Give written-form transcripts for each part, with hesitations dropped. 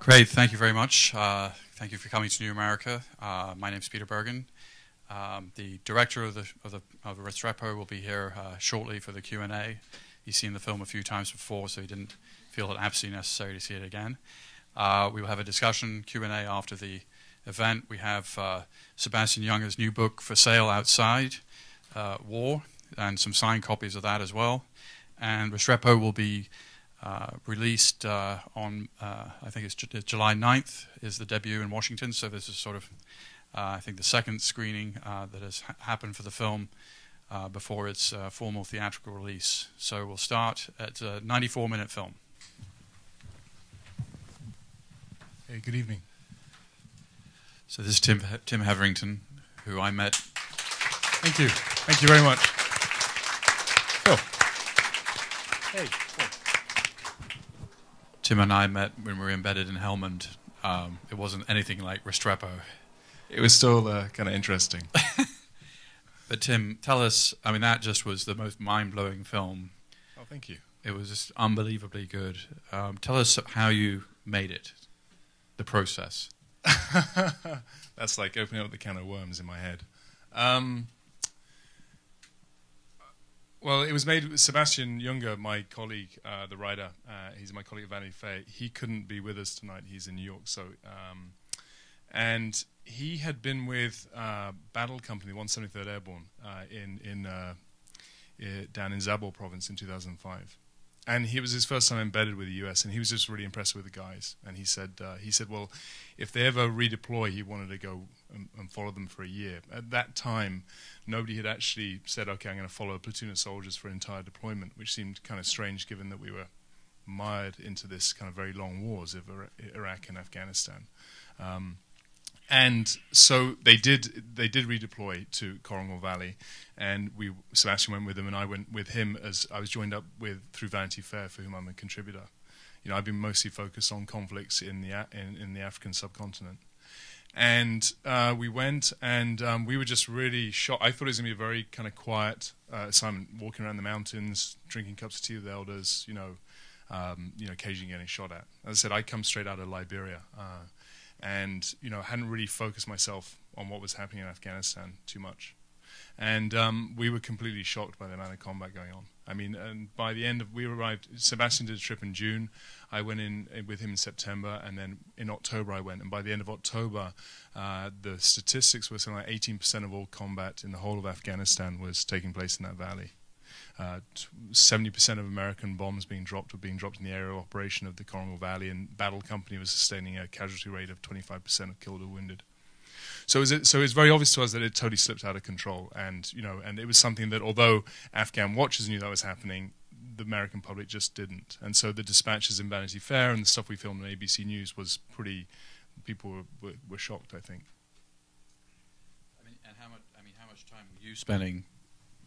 Great, thank you very much. Thank you for coming to New America. My name is Peter Bergen. The director of Restrepo will be here shortly for the Q&A. He's seen the film a few times before, so he didn't feel it absolutely necessary to see it again. We will have a discussion, Q&A after the event. We have Sebastian Junger's new book for sale outside, War, and some signed copies of that as well. And Restrepo will be released on, I think it's July 9th is the debut in Washington, so this is sort of, I think, the second screening that has happened for the film before its formal theatrical release. So we'll start at a 94-minute film. Hey, good evening. So this is Tim Hetherington, who I met. Thank you. Thank you very much. Phil. Hey. Tim and I met when we were embedded in Helmand. It wasn't anything like Restrepo. It was still kind of interesting. But Tim, tell us, I mean, that just was the most mind-blowing film. Oh, thank you. It was just unbelievably good. Tell us how you made it, the process. That's like opening up the can of worms in my head. Well, it was made with Sebastian Junger, my colleague, the writer. He's my colleague at Vanity Fair. He couldn't be with us tonight. He's in New York. So, and he had been with Battle Company, 173rd Airborne, down in Zabul province in 2005. And it was his first time embedded with the U.S., and he was just really impressed with the guys. And he said, well, if they ever redeploy, he wanted to go and follow them for a year. At that time, nobody had actually said, okay, I'm going to follow a platoon of soldiers for an entire deployment, which seemed kind of strange given that we were mired into this kind of very long wars of Iraq and Afghanistan. And so they did redeploy to Korangal Valley, and Sebastian went with them, and I went with him as I was joined up with through Vanity Fair, for whom I'm a contributor. You know, I've been mostly focused on conflicts in the African subcontinent, and we went, and we were just really shocked. I thought it was going to be a very kind of quiet assignment, walking around the mountains, drinking cups of tea with the elders, occasionally getting shot at. As I said, I come straight out of Liberia. And hadn't really focused myself on what was happening in Afghanistan too much, and we were completely shocked by the amount of combat going on. I mean, and by the end we arrived. Sebastian did a trip in June. I went in with him in September, and then in October I went. And by the end of October, the statistics were something like 18% of all combat in the whole of Afghanistan was taking place in that valley. 70% of American bombs were being dropped in the aerial operation of the Korangal Valley, and Battle Company was sustaining a casualty rate of 25% of killed or wounded. So it's very obvious to us that it totally slipped out of control, and it was something that, although Afghan watchers knew that was happening, the American public just didn't. And so the dispatches in Vanity Fair and the stuff we filmed on ABC News was pretty. People were shocked, I think. I mean, and how much time were you spending?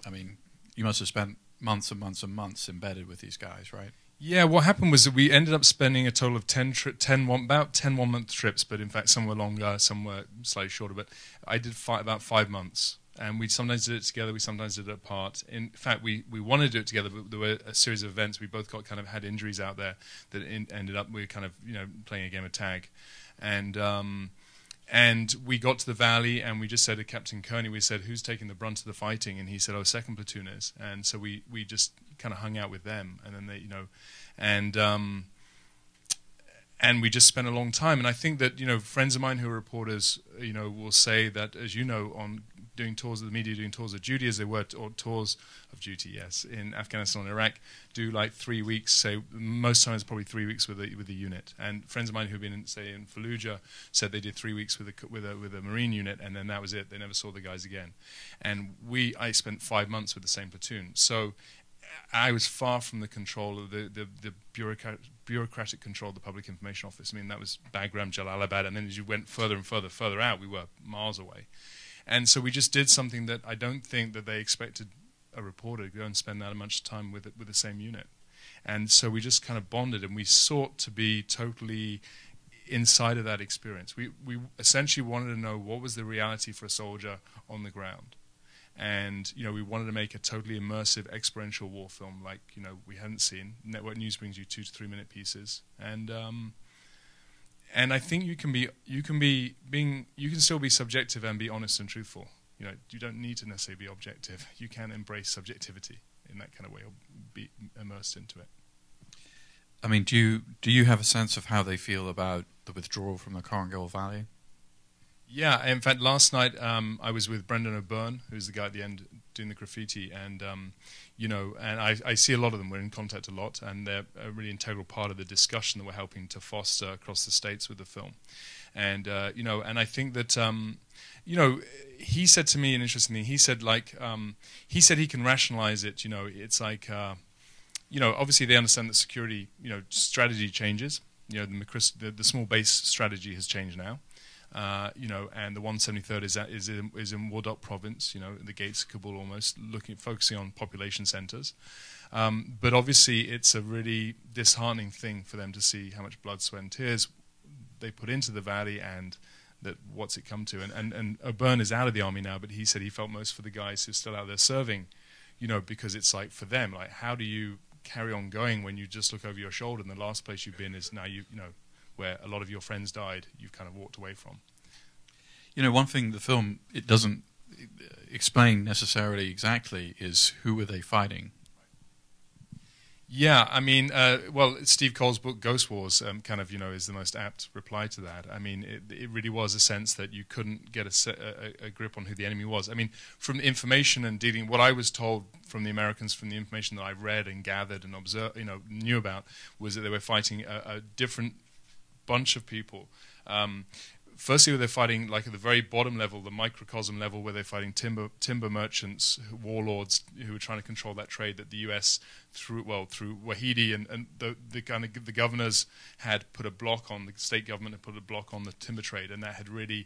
I mean, you must have spent months and months and months embedded with these guys, right? Yeah, what happened was that we ended up spending a total of 10 one-month trips, but in fact some were longer, some were slightly shorter. But I did about 5 months, and we sometimes did it together, we sometimes did it apart. In fact, we wanted to do it together, but there were a series of events. We both had injuries out there that ended up we were kind of playing a game of tag, and we got to the valley, and we just said to Captain Kearney, we said, who's taking the brunt of the fighting? And he said, second platoon is. And so we just kind of hung out with them, and then they, and we just spent a long time. And I think that, friends of mine who are reporters, will say that, as on doing tours of the media, doing tours of duty as they were, or tours of duty, yes, in Afghanistan and Iraq, do like 3 weeks, say most times probably 3 weeks with a unit. And friends of mine who've been in Fallujah said they did 3 weeks with a Marine unit, and then that was it. They never saw the guys again. And I spent 5 months with the same platoon. So I was far from the control of the bureaucratic control of the Public Information Office. I mean, that was Bagram, Jalalabad, and then as you went further and further out, we were miles away. And so we just did something that I don't think that they expected a reporter to go and spend that much time with the same unit. And so we just kind of bonded, and we sought to be totally inside of that experience. We essentially wanted to know what was the reality for a soldier on the ground. And we wanted to make a totally immersive experiential war film like we hadn't seen. Network News brings you 2 to 3 minute pieces, and And I think you can still be subjective and be honest and truthful. You don't need to necessarily be objective. You can embrace subjectivity in that kind of way, or be immersed into it. I mean, do you have a sense of how they feel about the withdrawal from the Korangal Valley? Yeah, in fact, last night I was with Brendan O'Byrne, who's the guy at the end doing the graffiti, and and I see a lot of them. We're in contact a lot, and they're a really integral part of the discussion that we're helping to foster across the states with the film. And and I think that he said to me an interesting thing. He said he can rationalize it. It's like obviously they understand that security strategy changes. The small base strategy has changed now. And the 173rd is in Wardok province, the gates of Kabul, almost focusing on population centers. But obviously it's a really disheartening thing for them to see how much blood, sweat and tears they put into the valley, and that what's it come to. And O'Byrne is out of the army now, but he said he felt most for the guys who are still out there serving, because it's like for them, like how do you carry on going when you just look over your shoulder and the last place you've been is now where a lot of your friends died, you've kind of walked away from. One thing the film, it doesn't explain necessarily exactly is who were they fighting? Yeah, I mean, Steve Cole's book Ghost Wars is the most apt reply to that. I mean, it really was a sense that you couldn't get a grip on who the enemy was. I mean, from the information and what I was told from the Americans, from the information that I've read and gathered and observed, knew about, was that they were fighting a different bunch of people. Firstly, they're fighting like at the very bottom level, the microcosm level, where they're fighting timber merchants, warlords who were trying to control that trade that the U.S. through Wahidi and the governors had put a block on, the state government had put a block on the timber trade, and that had really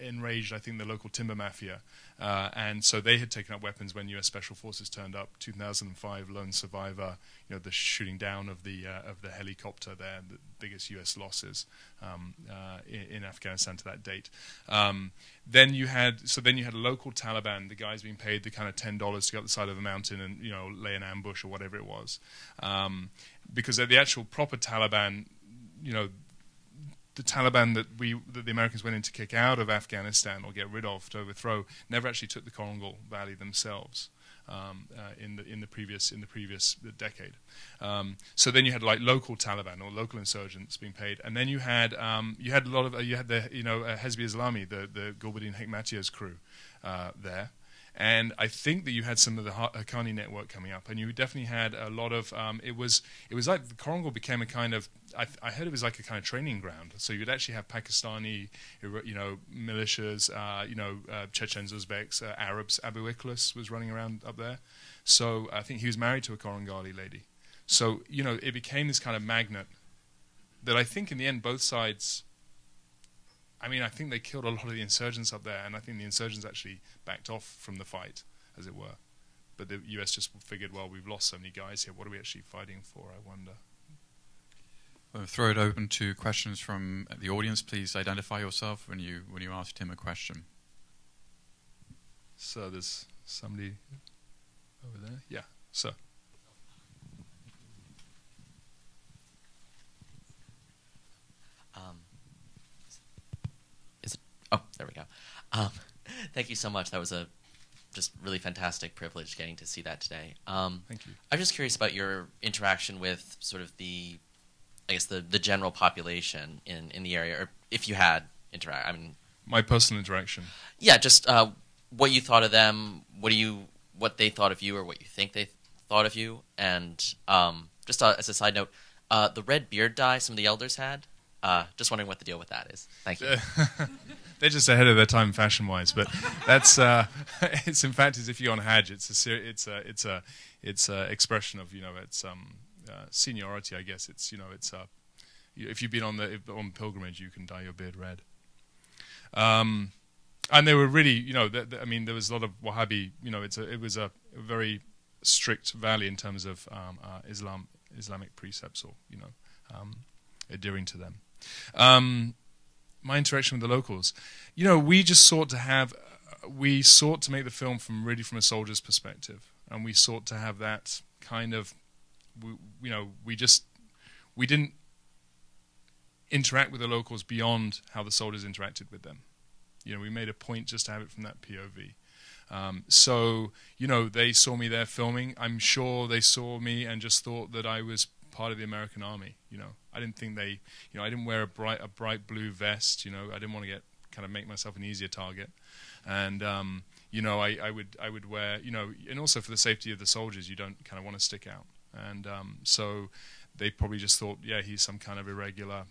enraged, I think, the local timber mafia. And so they had taken up weapons when U.S. Special Forces turned up. 2005, lone survivor, the shooting down of the helicopter there, the biggest U.S. losses in Afghanistan to that date. Then you had a local Taliban, the guys being paid the kind of $10 to go up the side of a mountain and lay an ambush or whatever it was, because the actual proper Taliban, the Taliban that the Americans went in to kick out of Afghanistan or get rid of, to overthrow, never actually took the Korangal Valley themselves. In the previous decade, so then you had like local Taliban or local insurgents being paid, and then you had a lot of the Hezbi Islami, the Gulbuddin Hekmatyar's crew there. And I think that you had some of the Haqqani network coming up, and you definitely had a lot of. It was like the Korangal became a kind of. I heard it was like a kind of training ground. So you'd actually have Pakistani, militias, Chechens, Uzbeks, Arabs. Abu Ikhlas was running around up there. So I think he was married to a Korangali lady. So it became this kind of magnet that I think in the end both sides. I mean, I think they killed a lot of the insurgents up there, and I think the insurgents actually backed off from the fight, as it were. But the US just figured, well, we've lost so many guys here. What are we actually fighting for, I wonder? I'll throw it open to questions from the audience. Please identify yourself when you ask Tim a question. So there's somebody over there. Yeah, sir. Oh, there we go. Thank you so much. That was a just really fantastic privilege getting to see that today. Thank you. I'm just curious about your interaction with sort of the general population in the area, or if you had my personal interaction. Yeah, just what you thought of them, what they thought of you, or what you think they thought of you, and just as a side note, the red beard dye some of the elders had. Just wondering what the deal with that is. Thank you. They're just ahead of their time fashion-wise, but that's it's in fact as if you're on Hajj. It's a expression of it's seniority, I guess. It's if you've been on pilgrimage, you can dye your beard red. And they were really there was a lot of Wahhabi. It was a very strict valley in terms of Islamic precepts, or adhering to them. My interaction with the locals, we just sought to make the film from a soldier's perspective, and we sought to have that kind of, we didn't. interact with the locals beyond how the soldiers interacted with them. We made a point just to have it from that POV. So, they saw me there filming. I'm sure they saw me and just thought that I was part of the American army. I didn't think I didn't wear a bright blue vest. I didn't want to make myself an easier target. And, I would wear, and also for the safety of the soldiers, you don't kind of want to stick out. And so they probably just thought, yeah, he's some kind of irregular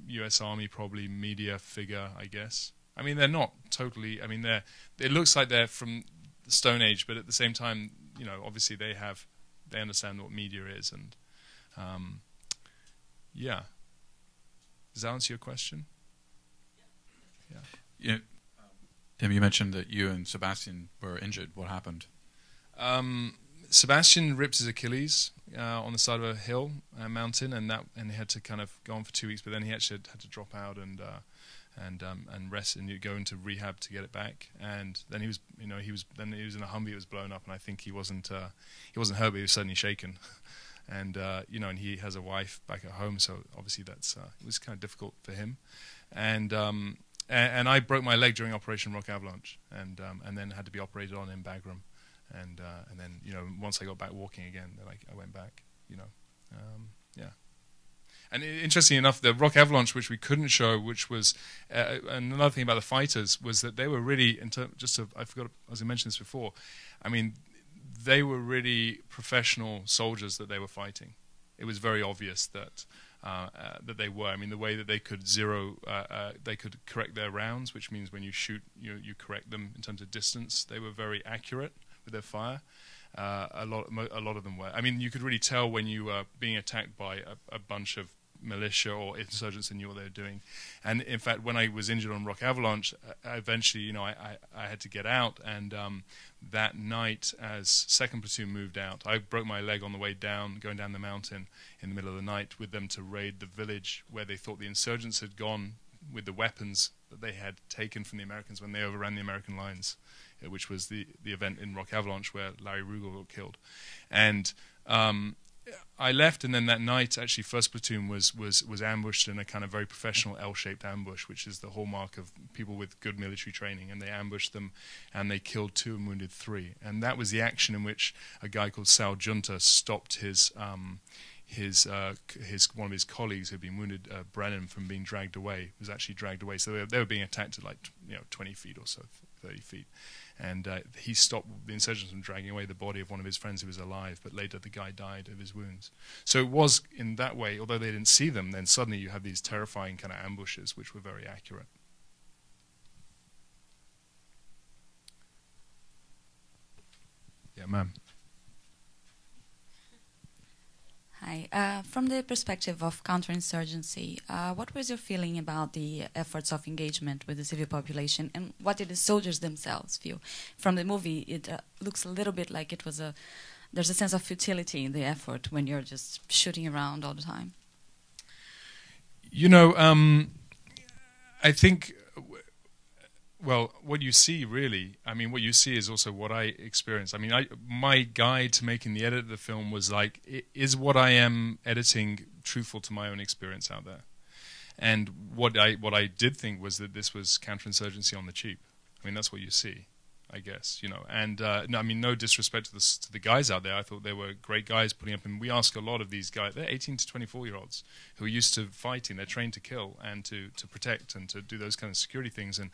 U.S. Army, probably media figure, I guess. I mean, they're not totally. I mean, it looks like they're from the Stone Age, but at the same time, obviously they understand what media is, and yeah. Does that answer your question? Yeah. Tim, you mentioned that you and Sebastian were injured. What happened? Sebastian ripped his Achilles on the side of a mountain, and he had to kind of go on for 2 weeks. But then he actually had to drop out and rest, and you go into rehab to get it back. And then he was in a Humvee. It was blown up, and I think he wasn't hurt, but he was suddenly shaken. And and he has a wife back at home, so obviously it was kind of difficult for him. And I broke my leg during Operation Rock Avalanche, and then had to be operated on in Bagram. And then once I got back walking again, then I went back. Yeah. And interestingly enough, the Rock Avalanche, which we couldn't show, which was another thing about the fighters, was that they were really, I forgot, as I mentioned this before, I mean, they were really professional soldiers that they were fighting. It was very obvious that they were. I mean, the way that they could they could correct their rounds, which means when you shoot, you correct them in terms of distance. They were very accurate with their fire. A lot of them were. I mean, you could really tell when you were being attacked by a bunch of militia or insurgents and knew what they were doing. And in fact, when I was injured on Rock Avalanche, eventually, I had to get out. And that night, as 2nd Platoon moved out, I broke my leg on the way down, going down the mountain in the middle of the night with them to raid the village where they thought the insurgents had gone with the weapons that they had taken from the Americans when they overran the American lines, which was the event in Rock Avalanche where Larry Rugal got killed. And I left, and then that night, actually, 1st Platoon was ambushed in a kind of very professional L-shaped ambush, which is the hallmark of people with good military training. And they ambushed them, and they killed 2 and wounded 3. And that was the action in which a guy called Sal Junta stopped one of his colleagues who had been wounded, Brennan, from being dragged away. Was actually dragged away. So they were being attacked at 20 feet or so, 30 feet. And he stopped the insurgents from dragging away the body of one of his friends who was alive, but later the guy died of his wounds. So it was in that way, although they didn't see them, then suddenly you have these terrifying kind of ambushes which were very accurate. Yeah, ma'am. Hi. From the perspective of counterinsurgency, what was your feeling about the efforts of engagement with the civil population, and what did the soldiers themselves feel? From the movie, it looks a little bit like there's a sense of futility in the effort when you're just shooting around all the time. I think, well, what you see really, what you see is also what I experienced. My guide to making the edit of the film was like, is what I am editing truthful to my own experience out there? And what I did think was that this was counterinsurgency on the cheap. That's what you see, I guess, And no disrespect to the guys out there. I thought they were great guys putting up. And we ask a lot of these guys. They're 18 to 24-year-olds who are used to fighting. They're trained to kill and to protect and to do those kind of security things. And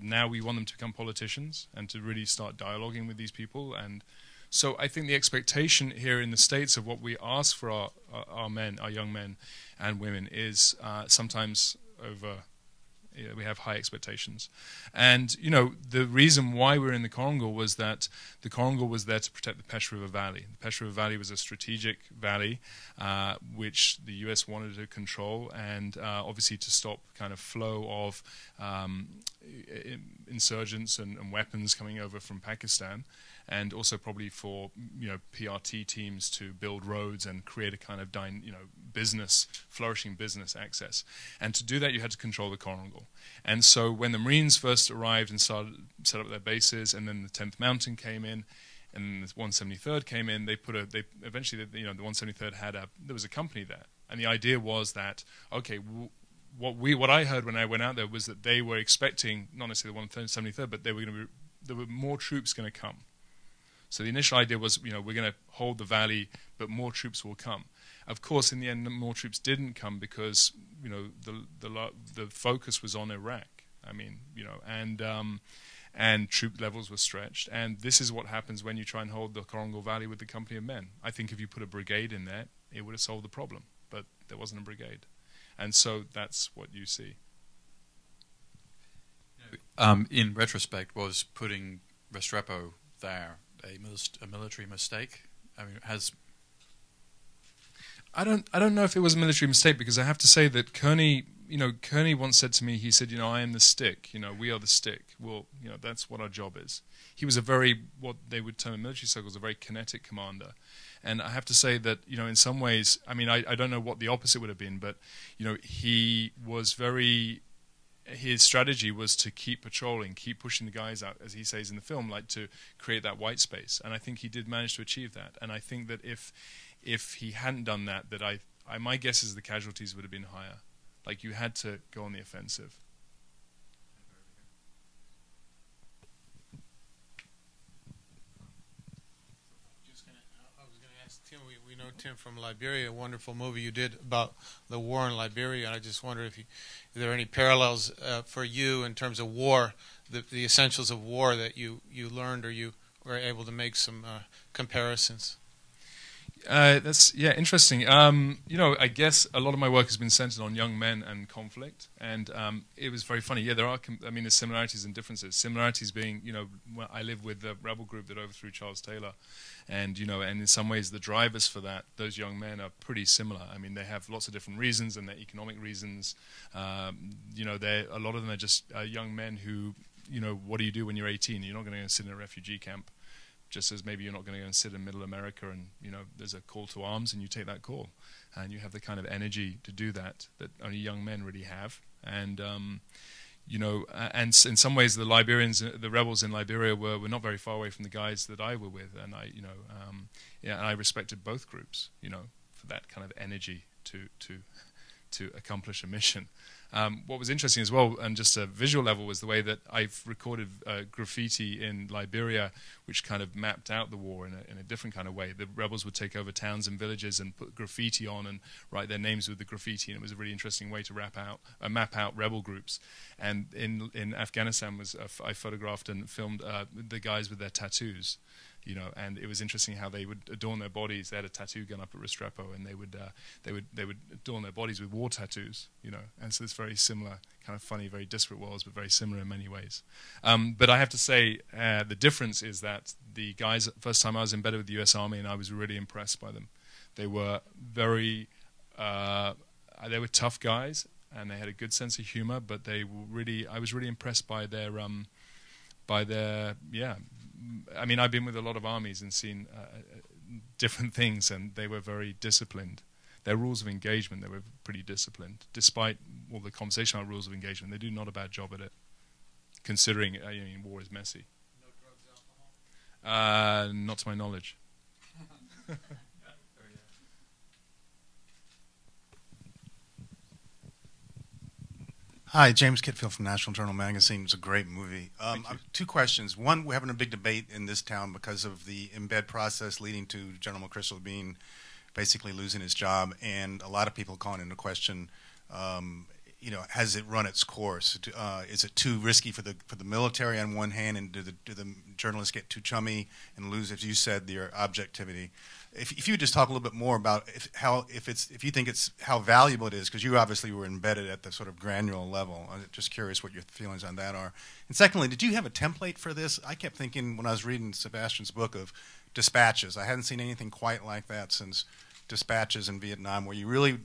now we want them to become politicians and to really start dialoguing with these people. And so I think the expectation here in the States of what we ask for our men, our young men and women, is sometimes over. We have high expectations. And, the reason why we're in the Korangal was that the Korangal was there to protect the Pesh River Valley. The Pesh River Valley was a strategic valley which the U.S. wanted to control and obviously to stop kind of flow of insurgents and weapons coming over from Pakistan, and also probably for PRT teams to build roads and create a kind of flourishing business access. And to do that, you had to control the Korangal. And so when the Marines first arrived and set up their bases, and then the 10th Mountain came in, and the 173rd came in, eventually the 173rd there was a company there, and the idea was that what I heard when I went out there was that they were expecting, not necessarily the 173rd, but there were more troops going to come. So the initial idea was, we're going to hold the valley, but more troops will come. Of course, in the end, more troops didn't come because the focus was on Iraq. I mean, and troop levels were stretched. And this is what happens when you try and hold the Korangal Valley with the company of men. I think if you put a brigade in there, it would have solved the problem. But there wasn't a brigade. And so that's what you see. In retrospect, was putting Restrepo there a military mistake? I mean, I don't know if it was a military mistake, because I have to say that Kearney once said to me, he said, I am the stick, we are the stick. Well, that's what our job is. He was what they would term in military circles, a very kinetic commander. And I have to say that, in some ways, I mean, I don't know what the opposite would have been, but, he was his strategy was to keep patrolling, keep pushing the guys out, as he says in the film, like to create that white space. And I think he did manage to achieve that. And I think that if he hadn't done that, my guess is the casualties would have been higher. Like, you had to go on the offensive. I was going to ask Tim. We know Tim from Liberia, a wonderful movie you did about the war in Liberia. And I just wonder if there are any parallels for you in terms of war, the essentials of war that you learned, or you were able to make some comparisons. That's interesting. I guess a lot of my work has been centered on young men and conflict, and it was very funny. Yeah, there are. There's similarities and differences. Similarities being, I live with the rebel group that overthrew Charles Taylor, and and in some ways the drivers for that, those young men, are pretty similar. I mean, they have lots of different reasons, and they're economic reasons. A lot of them are just young men who, what do you do when you're 18? You're not going to sit in a refugee camp. Just as maybe you're not going to go and sit in middle America and, there's a call to arms and you take that call. And you have the kind of energy to do that only young men really have. And, and in some ways the rebels in Liberia were not very far away from the guys that I were with. And and I respected both groups, for that kind of energy to accomplish a mission. What was interesting as well, and just a visual level, was the way that I've recorded graffiti in Liberia, which kind of mapped out the war in a different kind of way. The rebels would take over towns and villages and put graffiti on and write their names with the graffiti, and it was a really interesting way to map out rebel groups. And in Afghanistan I photographed and filmed the guys with their tattoos. And it was interesting how they would adorn their bodies. They had a tattoo gun up at Restrepo, and they would adorn their bodies with war tattoos. And so it's very similar, kind of funny, very disparate worlds, but very similar in many ways. But I have to say, the difference is that the guys, first time I was embedded with the U.S. Army, and I was really impressed by them. They were they were tough guys, and they had a good sense of humor. But I was really impressed by their I mean, I've been with a lot of armies and seen different things, and they were very disciplined. Their rules of engagement, they were pretty disciplined. Despite all the conversation about rules of engagement, they do not a bad job at it, considering war is messy. No drugs, alcohol? Not to my knowledge. Hi, James Kitfield from National Journal Magazine. It's a great movie. Two questions. One, we're having a big debate in this town because of the embed process leading to General McChrystal basically losing his job, and a lot of people calling into question, has it run its course? Is it too risky for the military on one hand, and do the journalists get too chummy and lose, as you said, their objectivity? If you would just talk a little bit more about how valuable it is, because you obviously were embedded at the sort of granular level. I'm just curious what your feelings on that are. And secondly, did you have a template for this? I kept thinking when I was reading Sebastian's book of dispatches. I hadn't seen anything quite like that since dispatches in Vietnam, where you really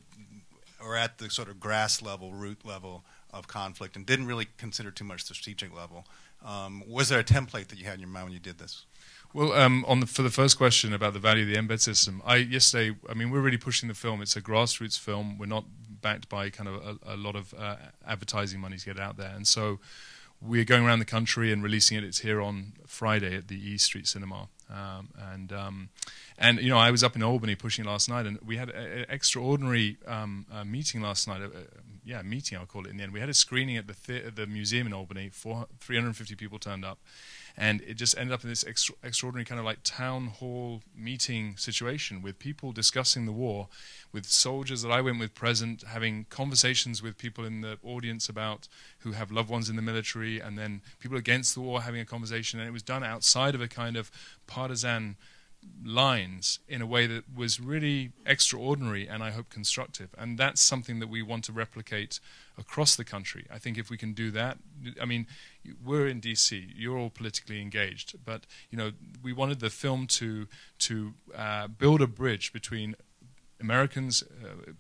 are at the sort of grass level, root level of conflict, and didn't really consider too much the strategic level. Was there a template that you had in your mind when you did this? Well, for the first question about the value of the embed system, we're really pushing the film. It's a grassroots film. We're not backed by kind of a lot of advertising money to get out there, and so we're going around the country and releasing it. It's here on Friday at the E Street Cinema, and I was up in Albany pushing it last night, and we had an extraordinary meeting last night. meeting, I'll call it, in the end. We had a screening at the museum in Albany. 350 people turned up. And it just ended up in this extraordinary kind of like town hall meeting situation with people discussing the war, with soldiers that I went with present, having conversations with people in the audience about who have loved ones in the military, and then people against the war having a conversation. And it was done outside of a kind of partisan lines in a way that was really extraordinary and I hope constructive. And that's something that we want to replicate across the country. I think if we can do that, I mean, we're in DC, you're all politically engaged, but we wanted the film to build a bridge between Americans,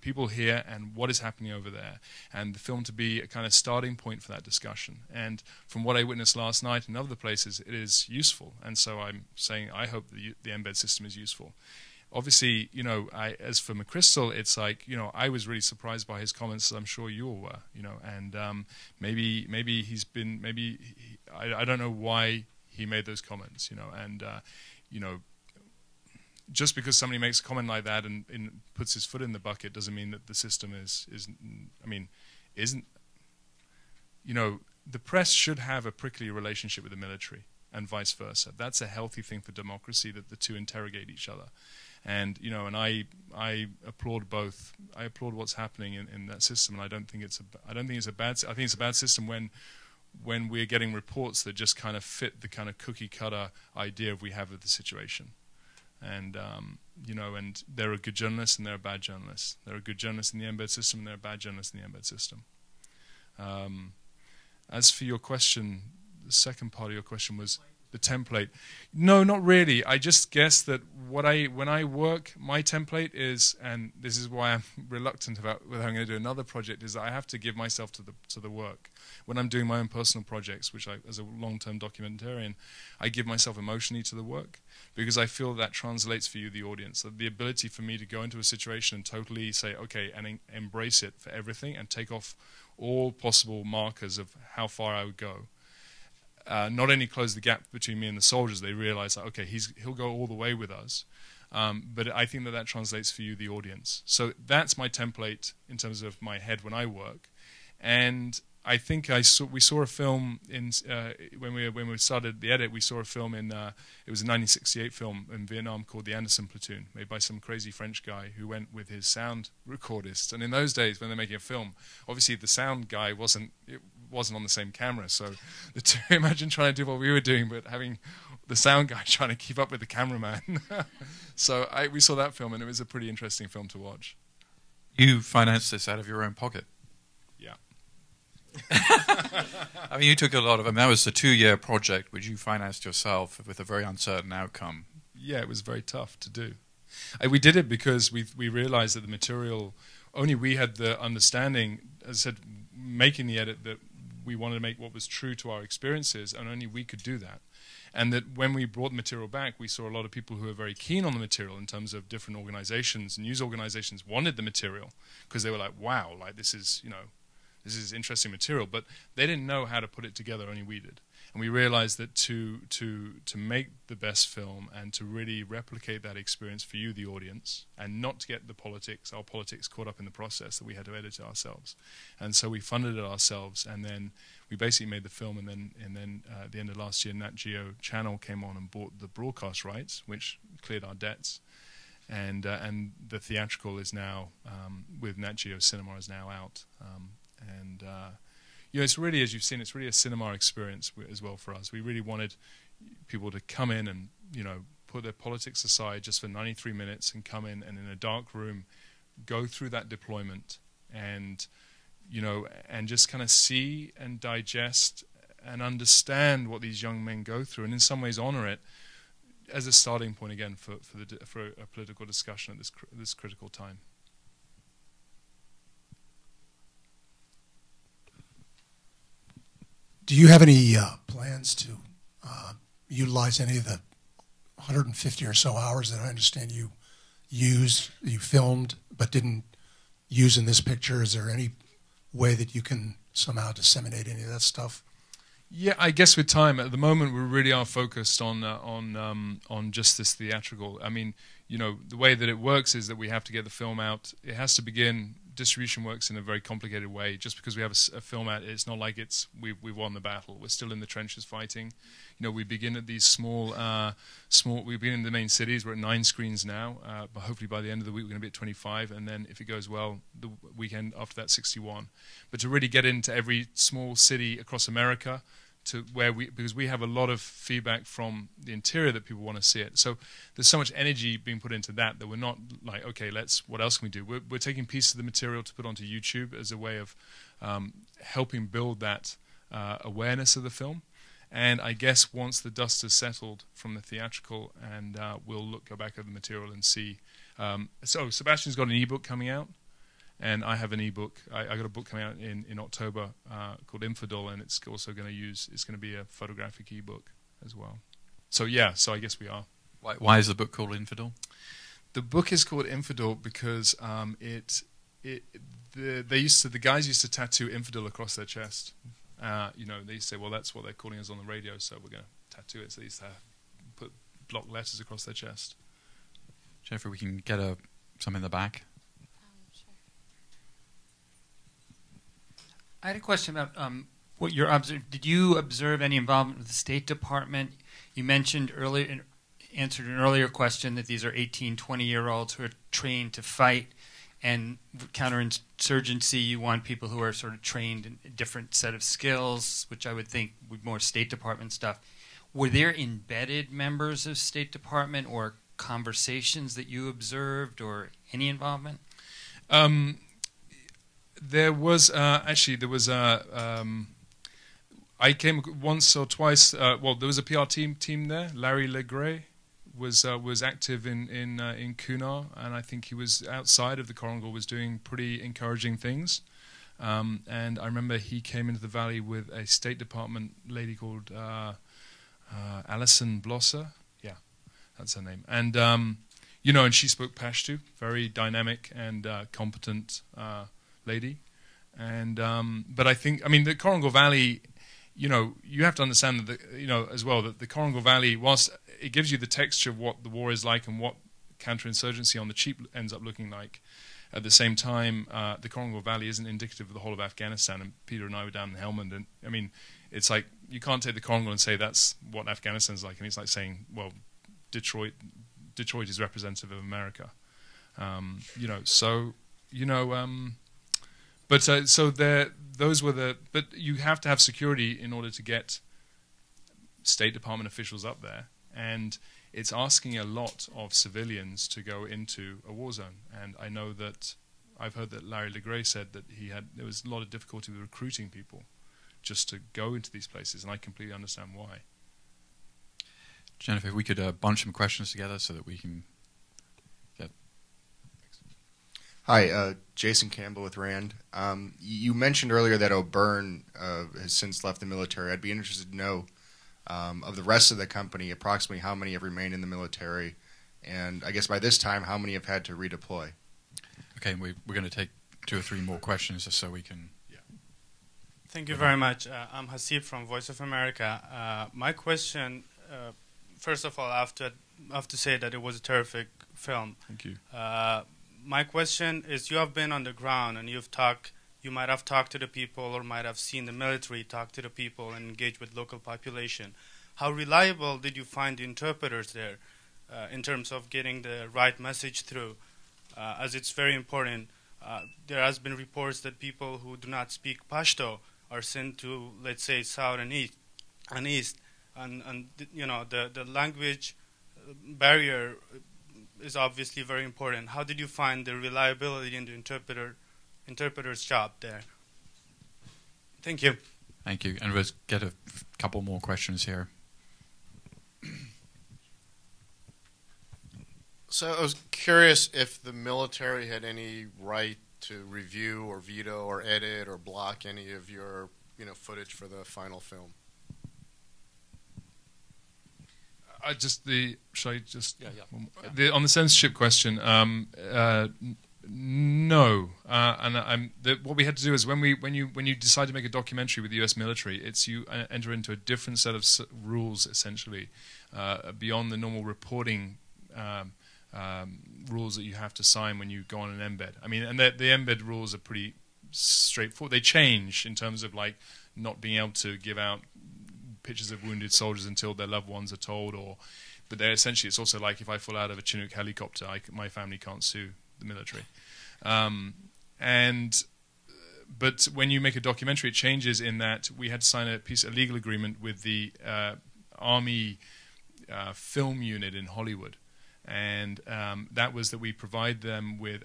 people here, and what is happening over there, and the film to be a kind of starting point for that discussion. And from what I witnessed last night and other places, it is useful. And so I'm saying I hope the embed system is useful. Obviously, as for McChrystal, it's like, I was really surprised by his comments, as I'm sure you all were, and maybe he's been, I don't know why he made those comments, and just because somebody makes a comment like that and puts his foot in the bucket doesn't mean that the system isn't. The press should have a prickly relationship with the military and vice versa. That's a healthy thing for democracy, that the two interrogate each other. And and I applaud both. I applaud what's happening in that system, and I think it's a bad system when we're getting reports that just kind of fit the kind of cookie cutter idea we have of the situation. And and there are good journalists and there are bad journalists. There are good journalists in the embed system and there are bad journalists in the embed system. As for your question, the second part of your question was the template. No, not really. I just guess that when I work, my template is, and this is why I'm reluctant about whether I'm going to do another project, is that I have to give myself to the work. When I'm doing my own personal projects, which as a long-term documentarian, I give myself emotionally to the work, because I feel that translates for you, the audience. The ability for me to go into a situation and totally say, okay, and embrace it for everything and take off all possible markers of how far I would go. Not only close the gap between me and the soldiers, they realize that, okay, he'll go all the way with us. But I think that translates for you, the audience. So that's my template in terms of my head when I work. And I think we saw a film when we started the edit. We saw a film it was a 1968 film in Vietnam called The Anderson Platoon, made by some crazy French guy who went with his sound recordist. And in those days, when they're making a film, obviously the sound guy wasn't on the same camera. So imagine trying to do what we were doing, but having the sound guy trying to keep up with the cameraman. So we saw that film, and it was a pretty interesting film to watch. You financed this out of your own pocket? Yeah. I mean, you took a lot of. I mean, that was a 2-year project, which you financed yourself with a very uncertain outcome. Yeah, it was very tough to do. We did it because we realized that the material, only we had the understanding, as I said, making the edit, that we wanted to make what was true to our experiences, and only we could do that. And that when we brought the material back, we saw a lot of people who were very keen on the material in terms of different organizations, news organizations wanted the material because they were like, wow, like this is interesting material, but they didn't know how to put it together, only we did. And we realized that to make the best film and to really replicate that experience for you, the audience, and not to get our politics caught up in the process, that we had to edit it ourselves. And so we funded it ourselves, and then we basically made the film, and then at the end of last year, Nat Geo Channel came on and bought the broadcast rights, which cleared our debts. And the theatrical is now, with Nat Geo Cinema, is now out. It's really, as you've seen, it's really a cinema experience as well for us. We really wanted people to come in and, put their politics aside just for 93 minutes and come in and in a dark room, go through that deployment and, and just kind of see and digest and understand what these young men go through, and in some ways honor it as a starting point again for a political discussion at this critical time. Do you have any plans to utilize any of the 150 or so hours that I understand you filmed but didn't use in this picture? Is there any way that you can somehow disseminate any of that stuff? Yeah, I guess with time. At the moment, we really are focused on just this theatrical. I mean, the way that it works is that we have to get the film out. It has to begin distribution works in a very complicated way. Just because we have a film out, it's not like we've won the battle. We're still in the trenches fighting. You know, we begin at these small. We begin in the main cities. We're at 9 screens now, but hopefully by the end of the week we're going to be at 25, and then if it goes well, the weekend after that 61. But to really get into every small city across America, to where because we have a lot of feedback from the interior that people want to see it. So there's so much energy being put into that we're not like, okay, what else can we do? We're taking pieces of the material to put onto YouTube as a way of helping build that awareness of the film. And I guess once the dust has settled from the theatrical, and we'll go back over the material and see. So Sebastian's got an ebook coming out. And I have an ebook. I got a book coming out in October called Infidel, and it's also going to be a photographic ebook as well. So yeah, so I guess we are. Why is the book called Infidel? The book is called Infidel because the guys used to tattoo infidel across their chest. You know, they used to say, well, that's what they're calling us on the radio, so we're going to tattoo it. So they used to put block letters across their chest. Jennifer, we can get some in the back. I had a question about what you're observing. Did you observe any involvement with the State Department? You mentioned earlier, answered an earlier question that these are 18, 20-year-olds who are trained to fight, and counterinsurgency, you want people who are sort of trained in a different set of skills, which I would think would more State Department stuff. Were there embedded members of State Department or conversations that you observed, or any involvement? There was I came once or twice. There was a PR team there. Larry Legray was active in Kunar, and I think he was outside of the Korangal, was doing pretty encouraging things. And I remember he came into the valley with a State Department lady called Alison Blosser. Yeah, that's her name. And and she spoke Pashto, very dynamic and competent lady. And but I think, the Korangal Valley, you have to understand that as well, that the Korangal Valley, whilst it gives you the texture of what the war is like and what counterinsurgency on the cheap ends up looking like, at the same time, the Korangal Valley isn't indicative of the whole of Afghanistan. And Peter and I were down in Helmand, and it's like you can't take the Korangal and say that's what Afghanistan's like, and it's like saying, well, Detroit is representative of America. But you have to have security in order to get State Department officials up there, and it's asking a lot of civilians to go into a war zone. And I know that I've heard that Larry Legray said that there was a lot of difficulty with recruiting people just to go into these places, and I completely understand why. Jennifer, if we could bunch some questions together so that we can get... Hi, Jason Campbell with RAND. You mentioned earlier that O'Byrne has since left the military. I'd be interested to know, of the rest of the company, approximately how many have remained in the military, and I guess by this time, how many have had to redeploy? Okay, we're going to take 2 or 3 more questions just so we can... Thank you very much. I'm Hasib from Voice of America. My question, first of all, I have to say that it was a terrific film. Thank you. My question is, you have been on the ground and you might have talked to the people or might have seen the military talk to the people and engage with local population. How reliable did you find the interpreters there in terms of getting the right message through? As it's very important, there has been reports that people who do not speak Pashto are sent to, let's say, south and east, and the language barrier is obviously very important. How did you find the reliability in the interpreter's job there? Thank you. Thank you. And we'll get a couple more questions here. So I was curious if the military had any right to review or veto or edit or block any of your, footage for the final film. On the censorship question, no. What we had to do is when you decide to make a documentary with the U.S. military, you enter into a different set of rules essentially beyond the normal reporting rules that you have to sign when you go on an embed. I mean, and the embed rules are pretty straightforward. They change in terms of like not being able to give out pictures of wounded soldiers until their loved ones are told, but they're essentially, it's also like if I fall out of a Chinook helicopter, my family can't sue the military. But when you make a documentary, it changes in that we had to sign a legal agreement with the Army film unit in Hollywood. And that was that we provide them with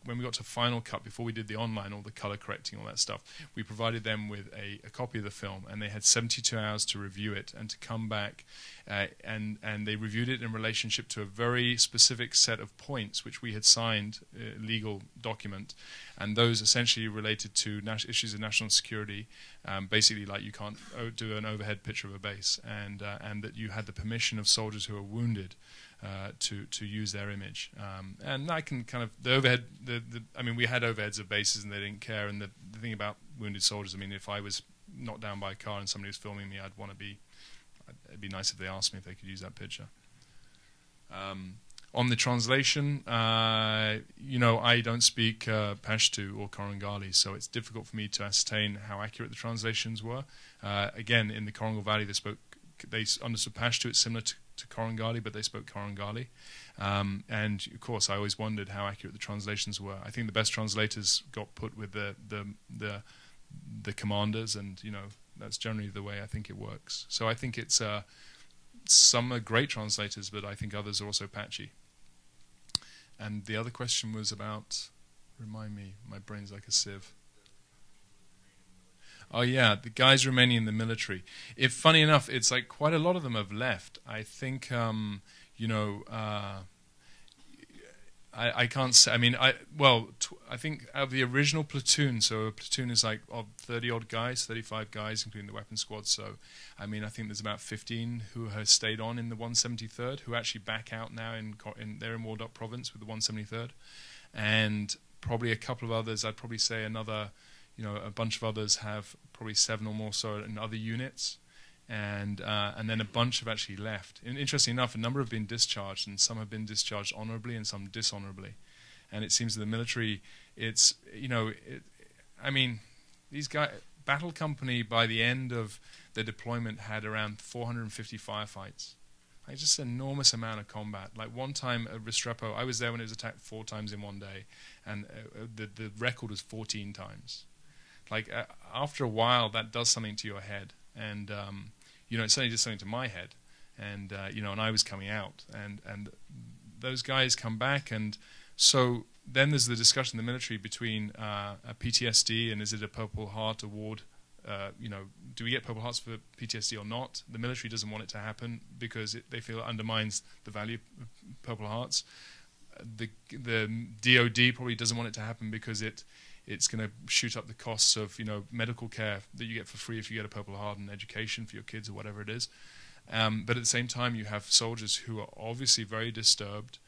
when we got to final cut, before we did the online, all the color correcting, all that stuff, we provided them with a copy of the film, and they had 72 hours to review it and to come back, and they reviewed it in relationship to a very specific set of points which we had signed, legal document, and those essentially related to issues of national security, basically like you can't do an overhead picture of a base, and that you had the permission of soldiers who are wounded to use their image, and I can kind of the overhead. I mean, we had overheads of bases, and they didn't care. And the thing about wounded soldiers, I mean, if I was knocked down by a car and somebody was filming me, I'd want to be. It'd be nice if they asked me if they could use that picture. On the translation, I don't speak Pashto or Korangali, so it's difficult for me to ascertain how accurate the translations were. Again, in the Korangal Valley, they understood Pashto. It's similar to Korangali, but they spoke Korangali. And of course, I always wondered how accurate the translations were. I think the best translators got put with the commanders, and that's generally the way I think it works. So I think it's some are great translators, but I think others are also patchy. And the other question was about, remind me, my brain's like a sieve. Oh yeah, the guys remaining in the military. Funny enough, it's like quite a lot of them have left. I think, I can't say. I mean, I think of the original platoon. So a platoon is like 30-odd guys, 35 guys, including the weapons squad. So, I mean, I think there's about 15 who have stayed on in the 173rd, who actually back out now they're in Wardok Province with the 173rd, and probably a couple of others. I'd probably say another. A bunch of others have probably 7 or more so in other units, and then a bunch have actually left. And interestingly enough, a number have been discharged, and some have been discharged honorably and some dishonorably. And it seems that the military, it's I mean, these guys, Battle Company by the end of their deployment had around 450 firefights. Like just an enormous amount of combat. Like one time at Restrepo, I was there when it was attacked 4 times in one day, and the record was 14 times. Like after a while, that does something to your head, and it certainly did something to my head, and and I was coming out, and those guys come back, and so then there's the discussion in the military between a PTSD and is it a Purple Heart award? Do we get Purple Hearts for PTSD or not? The military doesn't want it to happen because they feel it undermines the value of Purple Hearts. The DOD probably doesn't want it to happen because it's going to shoot up the costs of medical care that you get for free if you get a Purple Heart, and education for your kids or whatever it is. But at the same time, you have soldiers who are obviously very disturbed,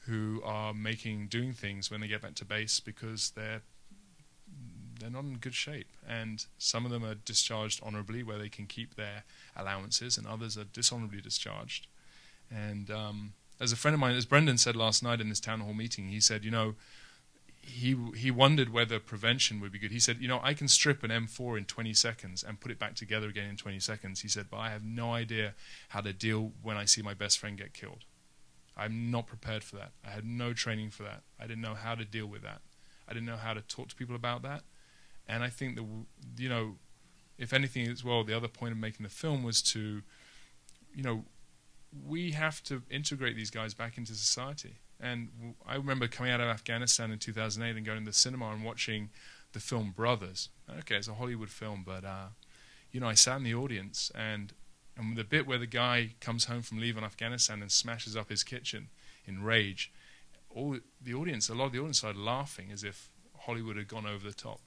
who are doing things when they get back to base because they're not in good shape. And some of them are discharged honorably, where they can keep their allowances, and others are dishonorably discharged. And as a friend of mine, as Brendan said last night in this town hall meeting, he said, he wondered whether prevention would be good. He said, I can strip an M4 in 20 seconds and put it back together again in 20 seconds. He said, but I have no idea how to deal when I see my best friend get killed. I'm not prepared for that. I had no training for that. I didn't know how to deal with that. I didn't know how to talk to people about that. And I think that, if anything as well, the other point of making the film was to, we have to integrate these guys back into society. And I remember coming out of Afghanistan in 2008 and going to the cinema and watching the film Brothers. Okay, it's a Hollywood film, but I sat in the audience, and the bit where the guy comes home from leaving Afghanistan and smashes up his kitchen in rage, a lot of the audience started laughing as if Hollywood had gone over the top.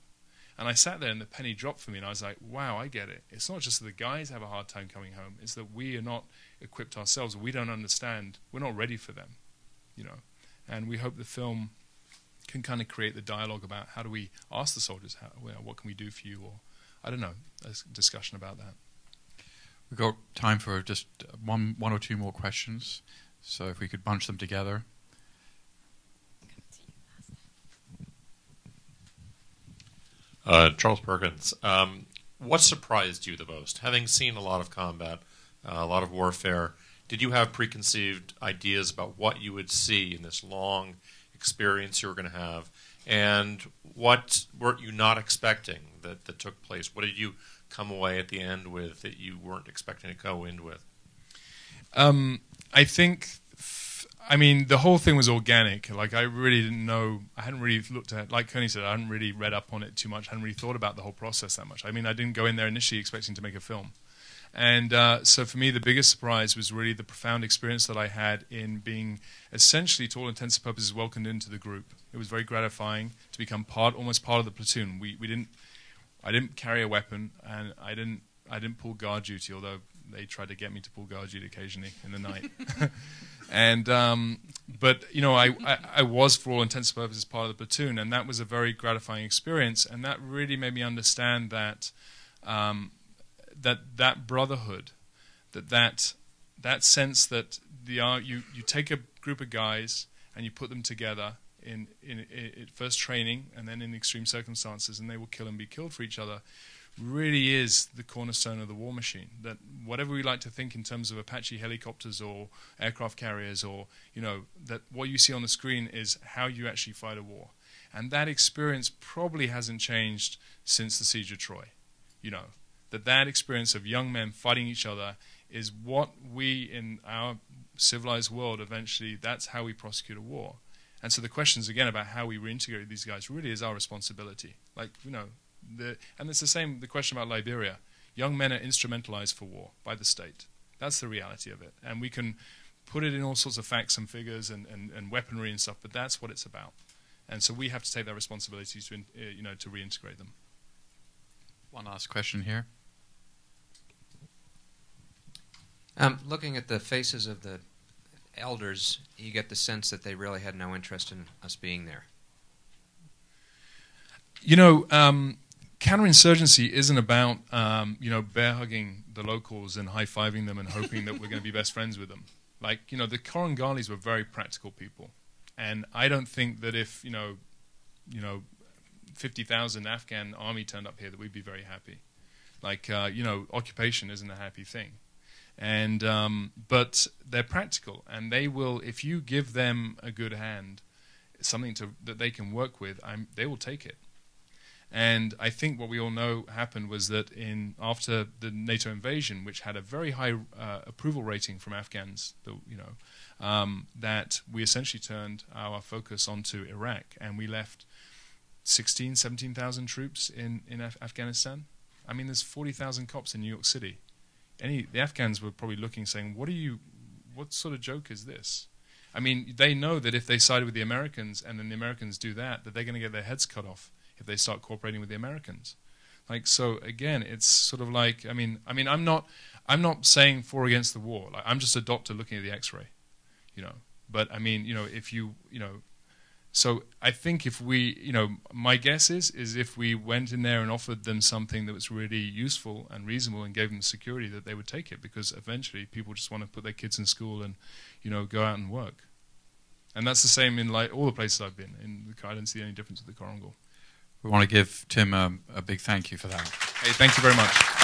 And I sat there, and the penny dropped for me, and I was like, wow, I get it. It's not just that the guys have a hard time coming home, it's that we are not equipped ourselves. We don't understand. We're not ready for them. And we hope the film can kind of create the dialogue about how do we ask the soldiers, what can we do for you, or I don't know, a discussion about that. We've got time for just one or two more questions, so if we could bunch them together. Charles Perkins. What surprised you the most? Having seen a lot of combat, a lot of warfare, did you have preconceived ideas about what you would see in this long experience you were going to have? And what were you not expecting that took place? What did you come away at the end with that you weren't expecting to go in with? I think, I mean, the whole thing was organic. Like, I really didn't know, I hadn't really looked at, like Connie said, I hadn't really read up on it too much, I hadn't really thought about the whole process that much. I mean, I didn't go in there initially expecting to make a film. And so for me, the biggest surprise was really the profound experience that I had in being essentially, to all intents and purposes, welcomed into the group. It was very gratifying to become almost part of the platoon. I didn't carry a weapon, and I didn't pull guard duty, although they tried to get me to pull guard duty occasionally in the night. And but you know, I was, for all intents and purposes, part of the platoon, and that was a very gratifying experience, and that really made me understand that that brotherhood, that sense that you take a group of guys and you put them together in first training and then in extreme circumstances, and they will kill and be killed for each other, really is the cornerstone of the war machine. That whatever we like to think in terms of Apache helicopters or aircraft carriers, or that what you see on the screen is how you actually fight a war. And that experience probably hasn't changed since the siege of Troy. That experience of young men fighting each other is what we in our civilized world eventually, that's how we prosecute a war. And so the questions again about how we reintegrate these guys really is our responsibility. And it's the same, the question about Liberia. Young men are instrumentalized for war by the state. That's the reality of it. And we can put it in all sorts of facts and figures and weaponry and stuff, but that's what it's about. And so we have to take that responsibility to reintegrate them. One last question here. Looking at the faces of the elders, you get the sense that they really had no interest in us being there. Counterinsurgency isn't about bear hugging the locals and high fiving them and hoping that we're going to be best friends with them. The Korangalis were very practical people, and I don't think that if 50,000 Afghan army turned up here that we'd be very happy. Occupation isn't a happy thing, and but they're practical, and they will, if you give them a good hand, something that they can work with, they will take it. And I think what we all know happened was that after the NATO invasion, which had a very high approval rating from Afghans, that we essentially turned our focus onto Iraq, and we left 16,000, 17,000 troops in Afghanistan. I mean, there's 40,000 cops in New York City. The Afghans were probably looking, saying, what sort of joke is this? I mean, they know that if they side with the Americans and then the Americans do that they're going to get their heads cut off if they start cooperating with the Americans. So again, it's sort of like, I'm not saying for or against the war. I'm just a doctor looking at the X-ray, But if so I think if we, my guess is if we went in there and offered them something that was really useful and reasonable and gave them security, that they would take it, because eventually people just want to put their kids in school and, go out and work. And that's the same in all the places I've been. I don't see any difference with the Korangal. We want to give Tim a big thank you for that. Hey, thank you very much.